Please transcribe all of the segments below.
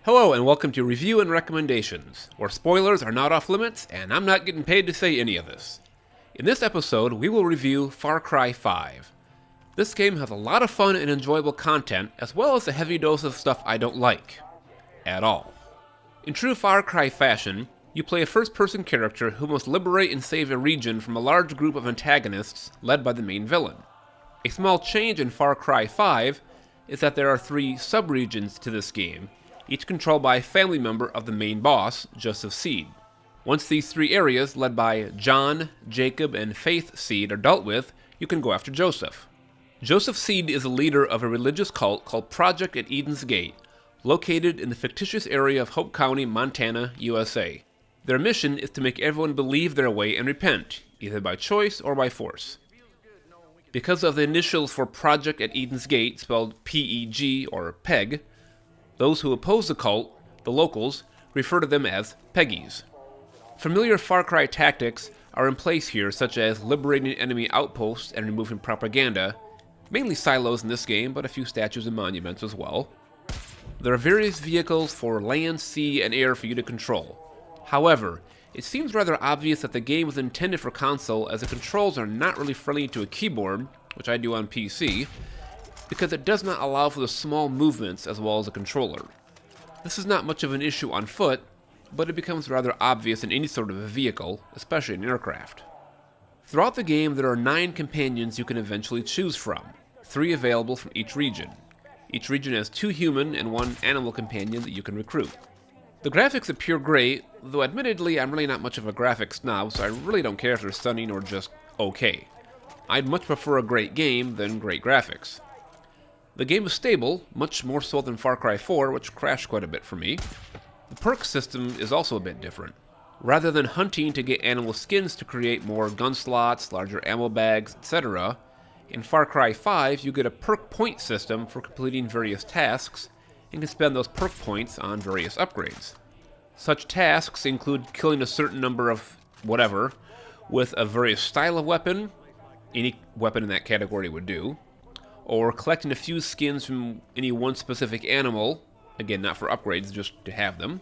Hello and welcome to Review and Recommendations, where spoilers are not off limits and I'm not getting paid to say any of this. In this episode, we will review Far Cry 5. This game has a lot of fun and enjoyable content, as well as a heavy dose of stuff I don't like. At all. In true Far Cry fashion, you play a first-person character who must liberate and save a region from a large group of antagonists led by the main villain. A small change in Far Cry 5 is that there are 3 sub-regions to this game, each controlled by a family member of the main boss, Joseph Seed. Once these 3 areas, led by John, Jacob, and Faith Seed, are dealt with, you can go after Joseph. Joseph Seed is a leader of a religious cult called Project at Eden's Gate, located in the fictitious area of Hope County, Montana, USA. Their mission is to make everyone believe their way and repent, either by choice or by force. Because of the initials for Project at Eden's Gate, spelled P-E-G or PEG, those who oppose the cult, the locals, refer to them as Peggies. Familiar Far Cry tactics are in place here, such as liberating enemy outposts and removing propaganda, mainly silos in this game, but a few statues and monuments as well. There are various vehicles for land, sea, and air for you to control. However, it seems rather obvious that the game was intended for console, as the controls are not really friendly to a keyboard, which I do on PC, because it does not allow for the small movements as well as a controller. This is not much of an issue on foot, but it becomes rather obvious in any sort of a vehicle, especially an aircraft. Throughout the game, there are 9 companions you can eventually choose from, 3 available from each region. Each region has 2 human and 1 animal companion that you can recruit. The graphics appear great, though admittedly I'm really not much of a graphics snob, so I really don't care if they're stunning or just okay. I'd much prefer a great game than great graphics. The game is stable, much more so than Far Cry 4, which crashed quite a bit for me. The perk system is also a bit different. Rather than hunting to get animal skins to create more gun slots, larger ammo bags, etc., in Far Cry 5 you get a perk point system for completing various tasks, and can spend those perk points on various upgrades. Such tasks include killing a certain number of whatever, with a various style of weapon, any weapon in that category would do, or collecting a few skins from any one specific animal, again not for upgrades, just to have them,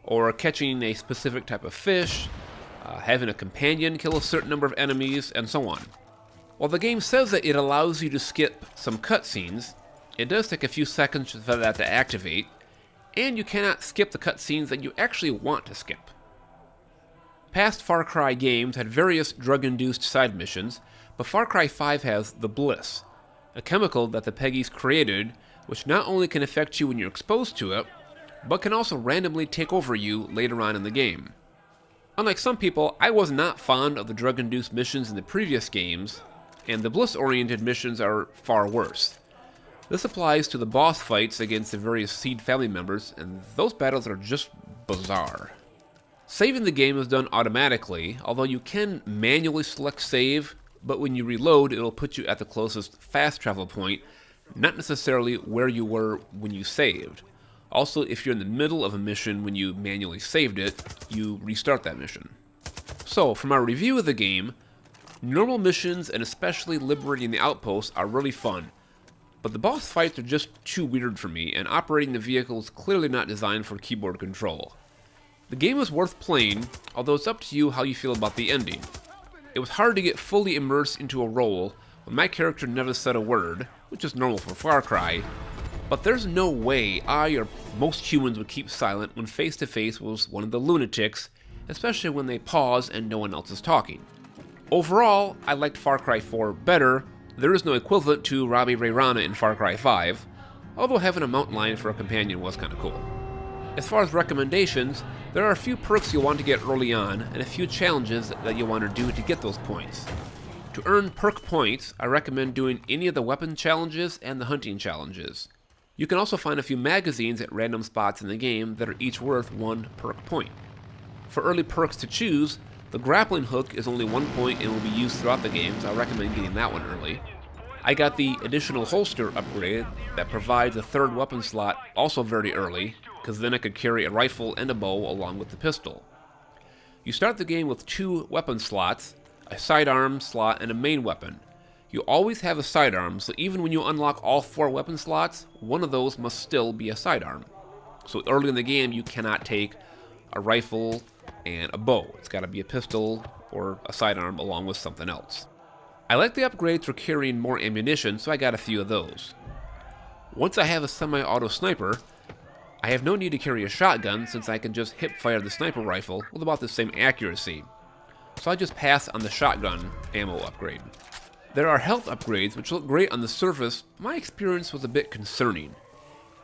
or catching a specific type of fish, having a companion kill a certain number of enemies, and so on. While the game says that it allows you to skip some cutscenes, it does take a few seconds for that to activate, and you cannot skip the cutscenes that you actually want to skip. Past Far Cry games had various drug-induced side missions, but Far Cry 5 has the Bliss, a chemical that the Peggies created, which not only can affect you when you're exposed to it, but can also randomly take over you later on in the game. Unlike some people, I was not fond of the drug-induced missions in the previous games, and the Bliss-oriented missions are far worse. This applies to the boss fights against the various Seed family members, and those battles are just bizarre. Saving the game is done automatically, although you can manually select save, but when you reload, it'll put you at the closest fast travel point, not necessarily where you were when you saved. Also, if you're in the middle of a mission when you manually saved it, you restart that mission. So, from our review of the game, normal missions and especially liberating the outposts are really fun, but the boss fights are just too weird for me, and operating the vehicle is clearly not designed for keyboard control. The game is worth playing, although it's up to you how you feel about the ending. It was hard to get fully immersed into a role when my character never said a word, which is normal for Far Cry, but there's no way I or most humans would keep silent when face to face with one of the lunatics, especially when they pause and no one else is talking. Overall, I liked Far Cry 4 better. There is no equivalent to Robbie Ray Rana in Far Cry 5, although having a mountain lion for a companion was kinda cool. As far as recommendations, there are a few perks you'll want to get early on, and a few challenges that you'll want to do to get those points. To earn perk points, I recommend doing any of the weapon challenges and the hunting challenges. You can also find a few magazines at random spots in the game that are each worth 1 perk point. For early perks to choose, the grappling hook is only 1 point and will be used throughout the game, so I recommend getting that one early. I got the additional holster upgrade that provides a 3rd weapon slot also very early, because then I could carry a rifle and a bow along with the pistol. You start the game with 2 weapon slots, a sidearm slot and a main weapon. You always have a sidearm, so even when you unlock all 4 weapon slots, one of those must still be a sidearm. So early in the game, you cannot take a rifle and a bow. It's got to be a pistol or a sidearm along with something else. I like the upgrades for carrying more ammunition, so I got a few of those. Once I have a semi-auto sniper, I have no need to carry a shotgun since I can just hip-fire the sniper rifle with about the same accuracy. So I just pass on the shotgun ammo upgrade. There are health upgrades which look great on the surface. My experience was a bit concerning.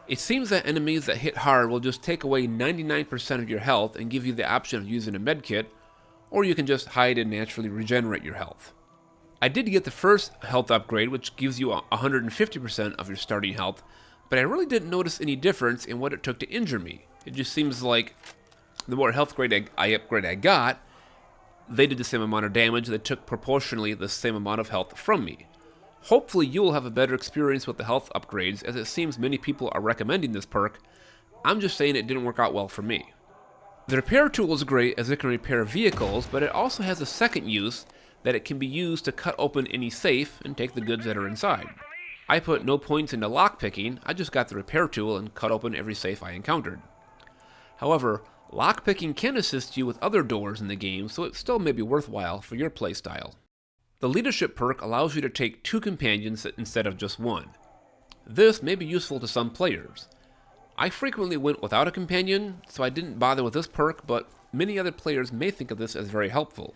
It seems that enemies that hit hard will just take away 99% of your health and give you the option of using a medkit, or you can just hide and naturally regenerate your health. I did get the first health upgrade, which gives you 150% of your starting health, but I really didn't notice any difference in what it took to injure me. It just seems like the more health grade I got, they did the same amount of damage. They took proportionally the same amount of health from me. Hopefully you will have a better experience with the health upgrades, as it seems many people are recommending this perk. I'm just saying it didn't work out well for me. The repair tool is great as it can repair vehicles, but it also has a second use that it can be used to cut open any safe and take the goods that are inside. I put no points into lockpicking, I just got the repair tool and cut open every safe I encountered. However, lockpicking can assist you with other doors in the game, so it still may be worthwhile for your playstyle. The leadership perk allows you to take 2 companions instead of just 1. This may be useful to some players. I frequently went without a companion, so I didn't bother with this perk, but many other players may think of this as very helpful.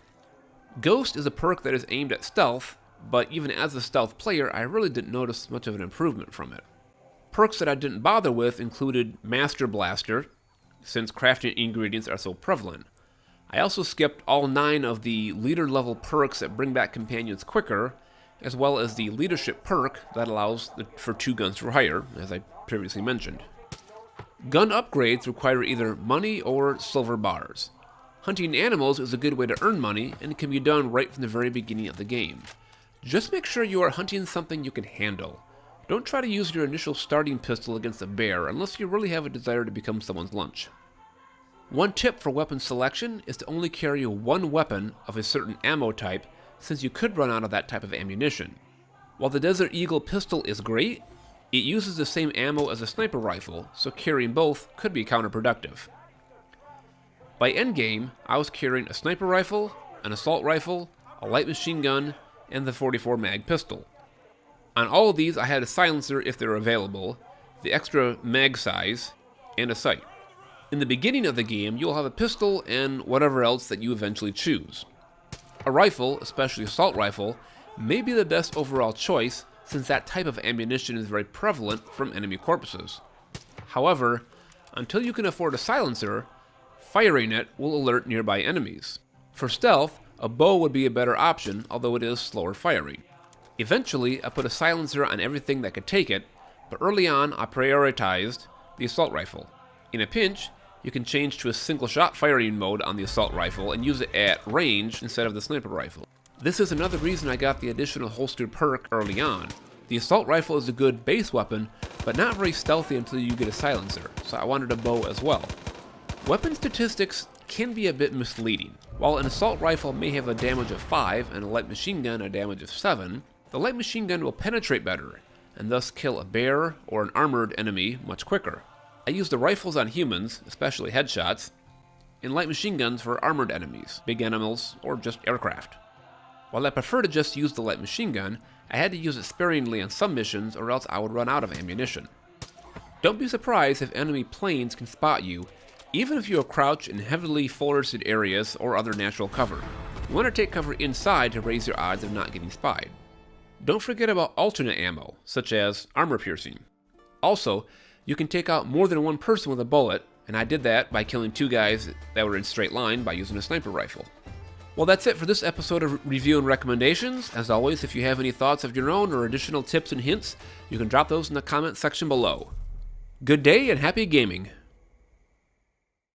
Ghost is a perk that is aimed at stealth, but even as a stealth player, I really didn't notice much of an improvement from it. Perks that I didn't bother with included Master Blaster, since crafting ingredients are so prevalent. I also skipped all 9 of the leader level perks that bring back companions quicker, as well as the leadership perk that allows for 2 guns for hire, as I previously mentioned. Gun upgrades require either money or silver bars. Hunting animals is a good way to earn money, and it can be done right from the very beginning of the game. Just make sure you are hunting something you can handle. Don't try to use your initial starting pistol against a bear unless you really have a desire to become someone's lunch. One tip for weapon selection is to only carry 1 weapon of a certain ammo type, since you could run out of that type of ammunition. While the Desert Eagle pistol is great, it uses the same ammo as a sniper rifle, so carrying both could be counterproductive. By endgame, I was carrying a sniper rifle, an assault rifle, a light machine gun, and the 44 mag pistol. On all of these I had a silencer if they're available, the extra mag size, and a sight. In the beginning of the game, you'll have a pistol and whatever else that you eventually choose. A rifle, especially assault rifle, may be the best overall choice since that type of ammunition is very prevalent from enemy corpses. However, until you can afford a silencer, firing it will alert nearby enemies. For stealth, a bow would be a better option, although it is slower firing. Eventually, I put a silencer on everything that could take it, but early on I prioritized the assault rifle. In a pinch, you can change to a single shot firing mode on the assault rifle and use it at range instead of the sniper rifle. This is another reason I got the additional holster perk early on. The assault rifle is a good base weapon, but not very stealthy until you get a silencer, so I wanted a bow as well. Weapon statistics can be a bit misleading. While an assault rifle may have a damage of 5 and a light machine gun a damage of 7, the light machine gun will penetrate better, and thus kill a bear or an armored enemy much quicker. I used the rifles on humans, especially headshots, and light machine guns for armored enemies, big animals, or just aircraft. While I prefer to just use the light machine gun, I had to use it sparingly on some missions or else I would run out of ammunition. Don't be surprised if enemy planes can spot you, even if you are crouched in heavily forested areas or other natural cover. You want to take cover inside to raise your odds of not getting spied. Don't forget about alternate ammo, such as armor piercing. Also, you can take out more than 1 person with a bullet, and I did that by killing 2 guys that were in straight line by using a sniper rifle. Well, that's it for this episode of Review and Recommendations. As always, if you have any thoughts of your own or additional tips and hints, you can drop those in the comment section below. Good day and happy gaming!